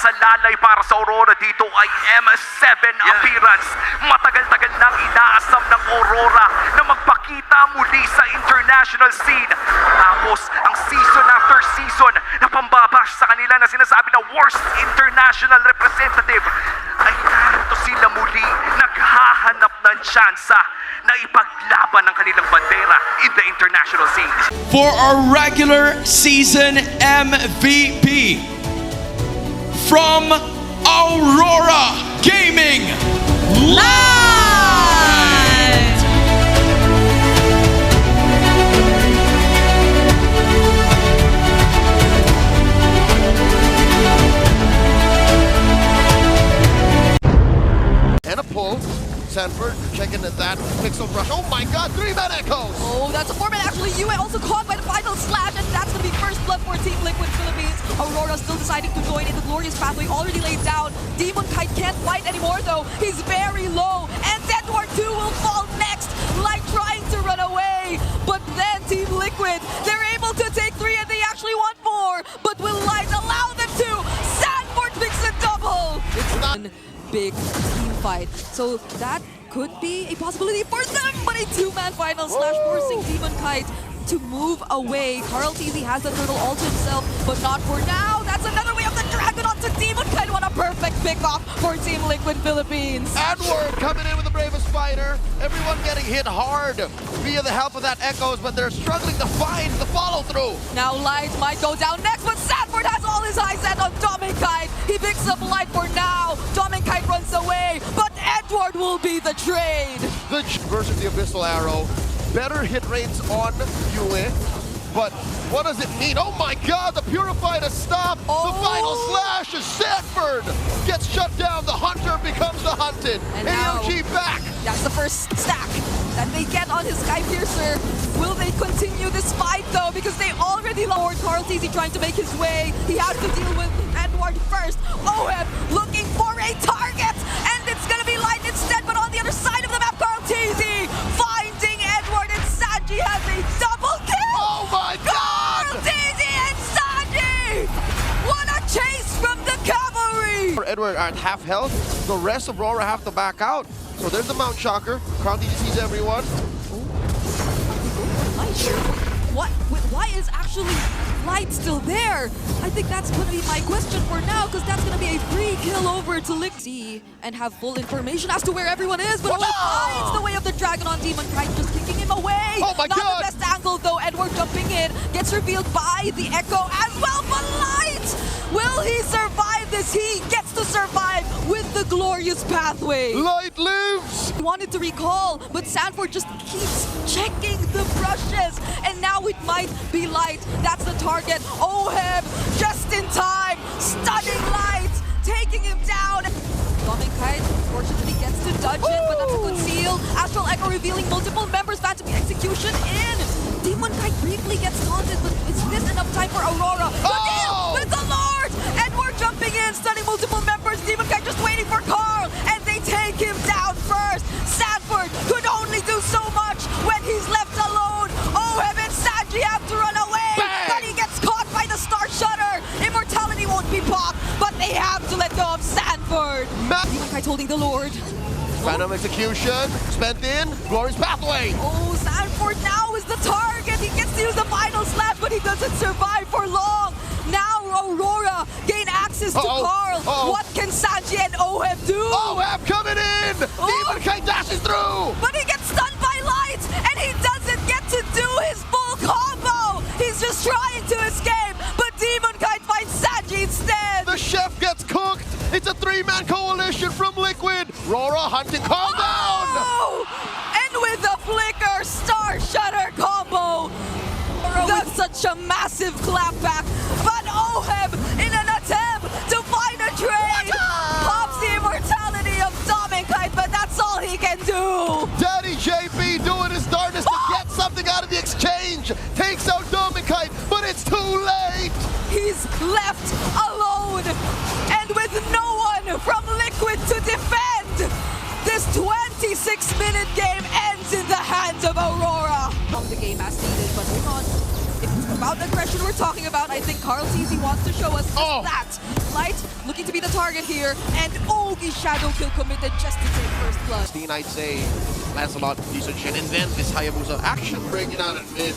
pagsasalay para sa Aurora dito ay M7 appearance. Matagal-tagal nang inaasam ng Aurora na magpakita muli sa international scene. Tapos, ang season after season na pambabash sa kanila na sinasabi na worst international representative ay narito sila muli naghahanap ng tsansa na ipaglaban ng kanilang bandera in the international scene. For our regular season MVP from Aurora Gaming Live! And a pull. Sanford checking at that pixel brush. Oh my god, 3-man echoes! Oh, that's a 4-man actually. Yue also caught by the final slash, and that's going to be first blood for Team Liquid Philippines. Aurora still deciding to join in the glorious pathway already laid down. Domengkite can't fight anymore though. He's very low, and Edward 2 will fall next, like trying to run away. But then Team Liquid, they're able to take 3 and they actually want 4. But will Light allow them to? Sanford picks a double! It's not big team fight, so that could be a possibility for them, but a 2-man final slash forcing Domengkite to move away. karltzy has the turtle all to himself, but not for now. That's another way of the dragon onto Domengkite. What a perfect pickoff for Team Liquid Philippines. Edward coming in with the bravest fighter. Everyone getting hit hard via the help of that echoes, but they're struggling to find the follow-through. Now Light might go down next, but Sanford has all his eyes set on Domengkite. He picks up Light for now. Domengkite runs away, but Edward will be the trade. The versus the Abyssal Arrow. Better hit rates on Yue, but what does it mean? Oh my god, the Purified has stopped! Oh. The final slash is Sanford! Gets shut down, the hunter becomes the hunted. And now, AOG back! That's the first stack that they get on his Sky Piercer. Will they continue this fight though? Because they already lowered karltzy trying to make his way. He has to deal with Edward first. Oheb looking for a target, and it's gonna be Light instead, but on the other side of the map, karltzy finding Edward, and Sanji has a double kill! Oh my god! karltzy and Sanji! What a chase from the cavalry! Edward are at half health, the rest of Rora have to back out. So there's the Mount Shocker. karltzy sees everyone. Why is actually Light still there? I think that's going to be my question for now, because that's going to be a free kill over to Tlph and have full information as to where everyone is. But Oheb finds the way of the dragon on Domengkite, just kicking him away. Oh my Not god! the best angle though. Edward jumping in, gets revealed by the echo as well. But Light, will he survive this? He gets to survive with the glorious pathway. Light lives! He wanted to recall, but Sanford just keeps checking the brushes, and now it might be Light. That's the target. Oheb just in time, stunning Light, taking him down. Domengkite fortunately gets to dodge it, but that's a good seal. Astral Echo revealing multiple members, Phantom Execution in. Domengkite briefly gets taunted, but is this enough time for Aurora? The deal with the Lord! Edward jumping in, stunning multiple members. Domengkite just waiting for Karl, and they take him down first. Sanford could only do so much when he's left alone. Oheb and Sanji have to run away, but he gets caught by the Star Shutter. Immortality won't be popped, but they have to let go of Sanford. Domengkite holding the Lord. Phantom Execution, spent in, Glory's Pathway. Oh, Sanford now is the target. He gets to use the final slash, but he doesn't survive for long. Now Aurora gain access to Karl. What can Sanji and Oheb do? Oheb coming in! Domengkite dashes through! But he gets stunned by Light, and he doesn't get to do his full combo. He's just trying to escape, but Domengkite finds Sanji instead. The chef gets cooked! It's a 3-man coalition from Liquid! Rora hunting Karl down! And with the flicker, Star Shutter combo! That's such a massive clapback, but Oheb in an attempt to find a trade pops the immortality of Domengkite, but that's all he can do! Daddy JP doing his darndest to get something out of the exchange! Takes out Domengkite, but it's too late! He's left alone, and with no one from Liquid to defend! This 26-minute game ends in the hands of Aurora! From the game as needed, but hold on. If it's about aggression we're talking about, I think karltzy wants to show us just that. Light looking to be the target here, and Ogi shadow kill committed just to take first blood. I'd say Lancelot, decent shit, and then this Hayabusa action breaking out in mid.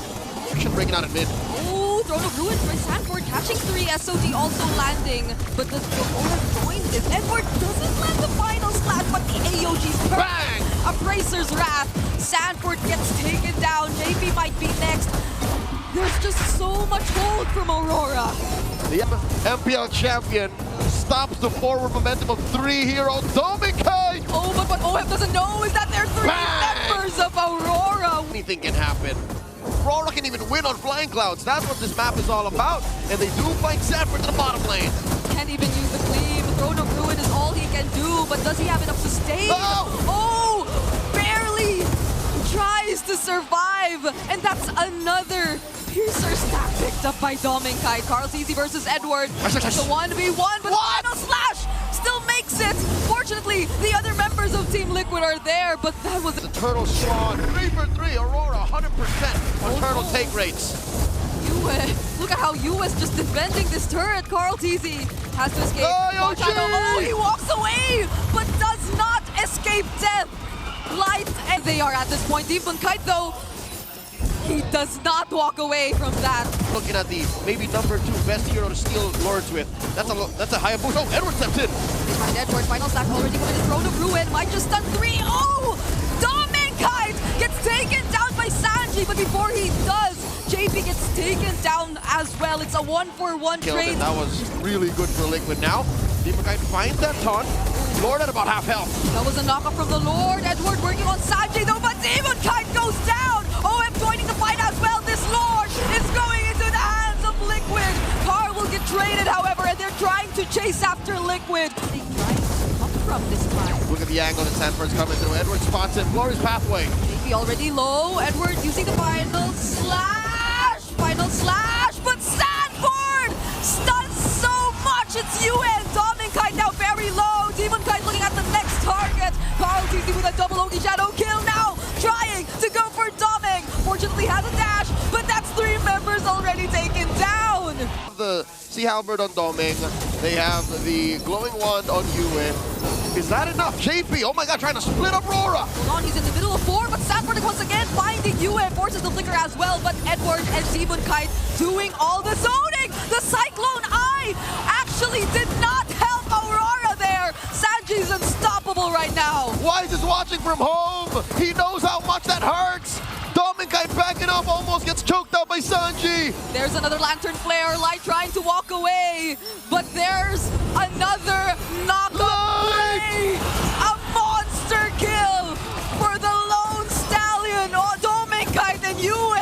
Oh, Throne of Ruin for Sanford catching 3, SOD also landing, but the oheb joined this. Edward doesn't land the final slash, but the AOG's Bang! Appraiser's Wrath. Sanford gets taken down. JP might be next. There's just so much hold from Aurora. The MPL champion stops the forward momentum of 3 here on domengkite. Oh, but what oheb doesn't know is that there's 3 Bang! members of Aurora. Anything can happen. Rora can even win on flying clouds. That's what this map is all about. And they do fight Sanford to the bottom lane. Can't even use the cleave. Throne of Ruin is all he can do, but does he have enough sustain? Oh! Barely tries to survive, and that's another Piercer stack picked up by domengkite. karltzy versus Edward. It's a 1v1, but the final slash still makes it. Fortunately, the other members of Team Liquid are there, but that was The Turtle strong. 3 for 3. Aurora 100% on Turtle take rates. US. Look at how US just defending this turret. karltzy has to escape. Watch out. Oh, he walks away, but does not escape death. Light, and they are at this point. domengkite, though, he does not walk away from that. Looking at the maybe number 2 best hero to steal Lords with. That's a Hayabusa. Oh, Edward steps in. They find Edward. Final stack already committed. Throne of Ruin might just stun 3. Oh! domengkite gets taken down by Sanji, but before he does, JP gets taken down as well. It's a 1-for-1 trade. That was really good for Liquid. Now, domengkite finds that taunt. Lord at about half health. That was a knockoff from the Lord. Edward working on Sanji though, but domengkite goes down. oheb joining the fight as well. This Lord is going into the hands of Liquid. Car will get traded, however, and they're trying to chase after Liquid. They trying to come from this time. Look at the angle that Sanford's coming through. Edward spots him. Glory's pathway. JP already low. Edward using the final slash. But Sanford stuns so much. It's UN. domengkite now very low. domengkite looking at the next target. karltzy with a double Ogi shadow kill now. Trying to go for Domeng. Fortunately has a dash, but that's 3 members already taken down. The Sea Halberd on Domeng. They have the Glowing Wand on Yue. Is that enough? JP, oh my god, trying to split up Rora. Hold on, he's in the middle of 4, but Sanford once again finding UN, forces the flicker as well, but Edward and domengkite doing all the zoning. The Cyclone Eye actually did not help Aurora there. Sanji's unstoppable right now. Wise is watching from home. He knows how much that hurts. domengkite backing up, almost gets choked out by Sanji. There's another Lantern Flare, Light trying to walk away, but there's another knockoff play. A monster kill for the Lone Stallion. Oh, domengkite and Yue.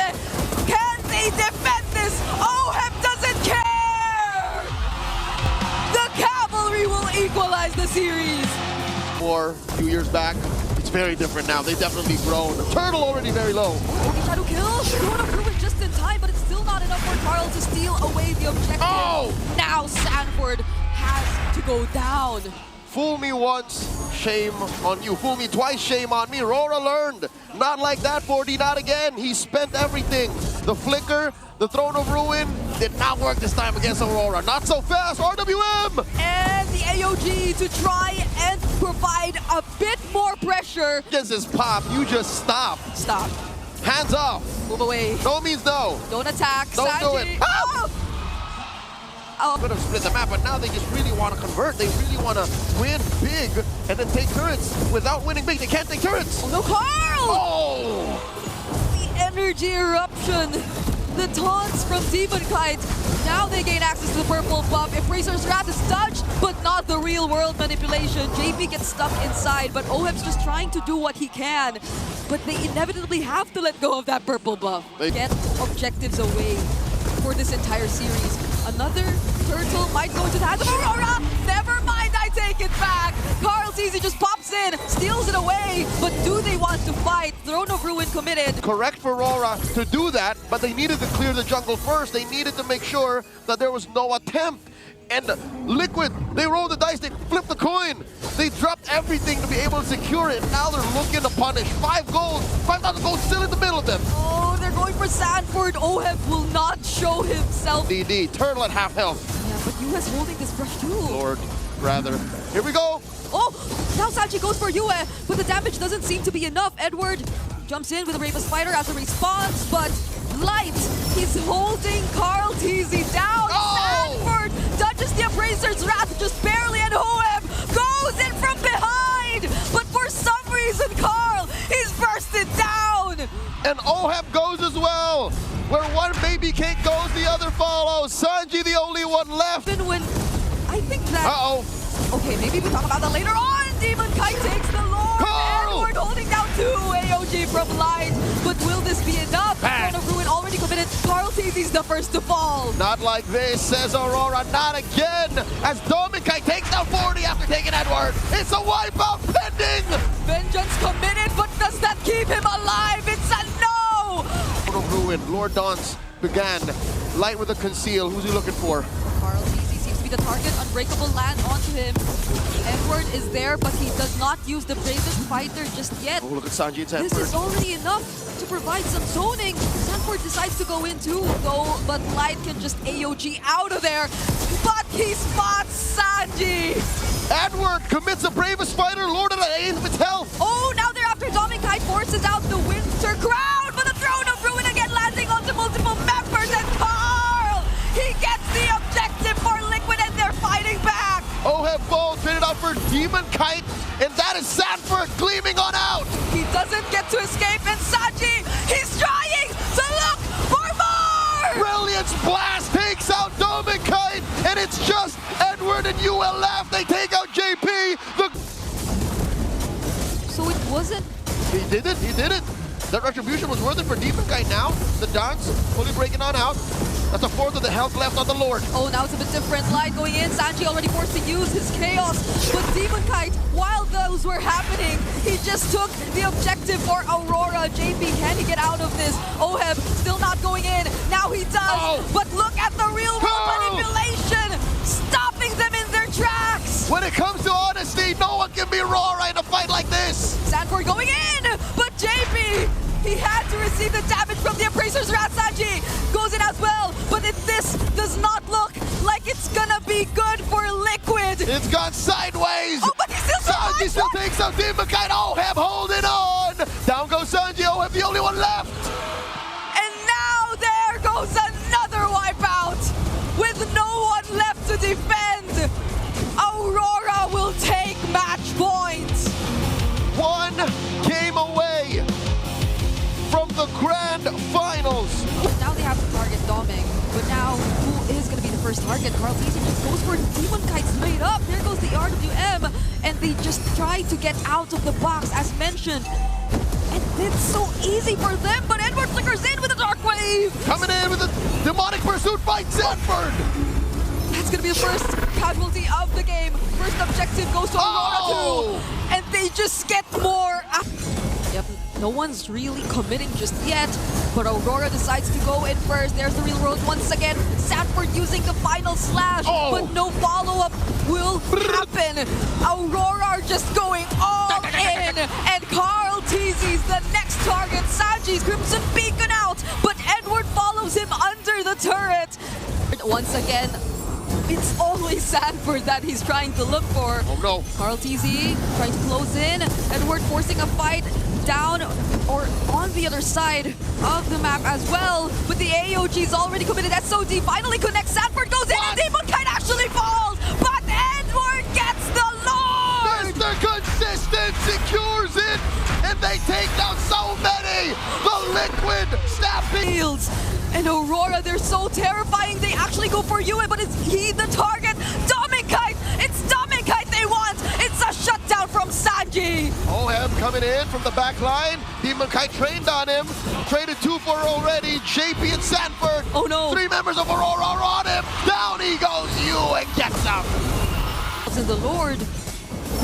Can they defend this? oheb doesn't care. The Cavalry will equalize the series. Or a few years back, it's very different now. They've definitely grown. Turtle already very low. Ogi shadow kill. Throne of Ruin just in time, but it's still not enough for Karl to steal away the objective. Oh! Now Sanford has to go down. Fool me once, shame on you. Fool me twice, shame on me. Rora learned. Not like that, 4D, not again. He spent everything. The flicker, the Throne of Ruin, did not work this time against Aurora. Not so fast, RWM! And the AOG to try and provide a bit more pressure. This is pop, you just stop. Stop. Hands off. Move away. No means no. Don't attack. Don't Sanji. do it. Oh! Could have split the map, but now they just really want to convert. They really want to win big and then take turrets. Without winning big, they can't take turrets. Oh no, Karl! Oh! The energy eruption. The taunts from domengkite. Now they gain access to the purple buff. Appraiser's Wrath is dodged, but not the real world manipulation. JP gets stuck inside, but oheb's just trying to do what he can. But they inevitably have to let go of that purple buff. Get objectives away for this entire series. Another turtle might go into the hands of Aurora. Never mind, I take it back. karltzy just pops in, steals it away. But do they want to fight? Throne of Ruin committed. Correct for Rora to do that, but they needed to clear the jungle first. They needed to make sure that there was no attempt. And Liquid, they rolled the dice, they flipped the coin. They dropped everything to be able to secure it. Now they're looking to punish. 5 gold, 5,000 gold still in the middle of them. Oh, they're going for Sanford. oheb will not show himself. DD, Turtle at half health. Yeah, Yeah, but Yue's holding this brush too. Lord, rather. Here we go. Oh, now Sanji goes for Yue, but the damage doesn't seem to be enough. Edward jumps in with a Raven Spider as a response, but Light, he's holding karltzy down. Oh! Sanford dodges the Appraiser's Wrath just barely, and oheb goes in from behind, but for some reason, Karl, he's bursted down. And oheb goes as well. Where one baby cake goes, the other follows. Sanji, the only one left. Even when I think that... Uh-oh. Okay, maybe we talk about that later on. Domengkite takes the Lord. Karl! Edward holding down 2 AOG from Light. But will this be enough? Bang. Throne of Ruin already committed. karltzy's the first to fall. Not like this, says Aurora. Not again. As Domengkite takes down 40 after taking Edward. It's a wipeout pending. Vengeance committed, but does that keep him alive? It's a no! Throne of Ruin. Lord Dance began. Light with a conceal. Who's he looking for? karltzy seems to be the target. Unbreakable land onto him. Edward is there, but he does not use the bravest fighter just yet. Oh, look at Sanji and This Sanford. is already enough to provide some zoning. Sanford decides to go in too, though, but Light can just AOG out of there. But he spots Sanji. Edward commits a bravest fighter. Lord of the eighth with health. Oh, now they're after Domengkite forces out the Winter Crown, but the Throne of Ruin again landing onto multiple members, and Karl, he gets the objective for Liquid, and they're fighting back. oheb falls, traded out for Domengkite, and that is Sanford gleaming on out. He doesn't get to escape, and Sanji, he's trying to look for more! Brilliance Blast takes out Domengkite, and it's just Edward and Yue left. They take out JP. So it wasn't... He did it. He did it. That retribution was worth it for Domengkite now. The dance fully breaking on out. That's a fourth of the health left on the Lord. Oh, now it's a bit different. Light going in. Sanji already forced to use his chaos. But Domengkite, while those were happening, he just took the objective for Aurora. JP, can he get out of this? oheb still not going in. Now he does. Oh. But look at the real world Oh. manipulation, stopping them in their tracks. When it comes to honesty, no one can be Rora in a fight like this. Sanford going in, but JP, he had to receive the damage from the Appraiser's Wrath. Sanji goes in as well, but this does not look like it's gonna be good for Liquid. It's gone sideways. Oh, but he still Sanji survives. still takes out Domengkite. oheb holding on. Down goes Sanji. oheb the only one left. And now there goes another wipeout with no one left to defend. Aurora will take match point. One game away from the grand finals. Now they have to target Domeng, but now who is going to be the first target? karltzy just goes for Domengkite straight up. There goes the RWM, and they just try to get out of the box as mentioned. And it's so easy for them, but Edward flickers in with a Dark Wave. Coming in with a demonic pursuit by Sanford. That's going to be the first casualty of the game. First objective goes to Aurora Oh! too. And they just get more. Yep, no one's really committing just yet, but Aurora decides to go in first. There's the real world once again. Sanford using the final slash, Oh. but no follow-up will happen. Aurora are just going all in, and karltzy's the next target. Sanji's Crimson Beacon out, but Edward follows him under the turret. Once again, it's only Sanford that he's trying to look for. Oh no. karltzy trying to close in. Edward forcing a fight down or on the other side of the map as well. But the AOG's already committed. SOD finally connects. Sanford goes in and Domengkite actually falls. But Edward gets the Lord! Mr. Consistent secures it, and they take down so many. The Liquid snapping. Fields. And Aurora, they're so terrifying. They actually go for Yue, but is he the target? Domengkite! It's Domengkite they want! It's a shutdown from Sanji! oheb coming in from the back line. Domengkite trained on him. Traded 2 for already. JP and Sanford. Oh no! 3 members of Aurora are on him. Down he goes. Yue gets him. And the Lord.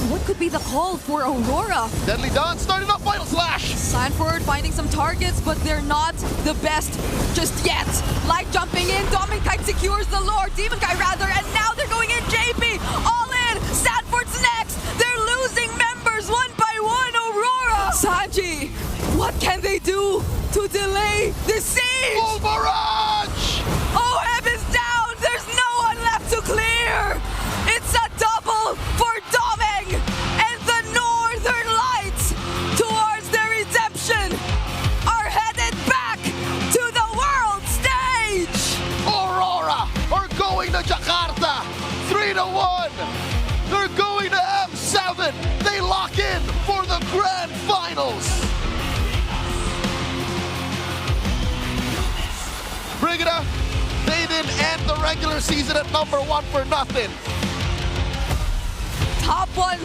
What could be the call for Aurora? Deadly Dawn starting up Final Slash. Sanford finding some targets, but they're not the best just yet. Light jumping in, Domengkite secures the Lord, Domengkite rather, and now they're going in, JP, all in, Sanford's next. They're losing members one by one, Aurora. Sanji, what can they do to delay the siege? Full barrage. oheb is down, there's no one left to finals. Brigida, they didn't end the regular season at #1 for nothing. Top 1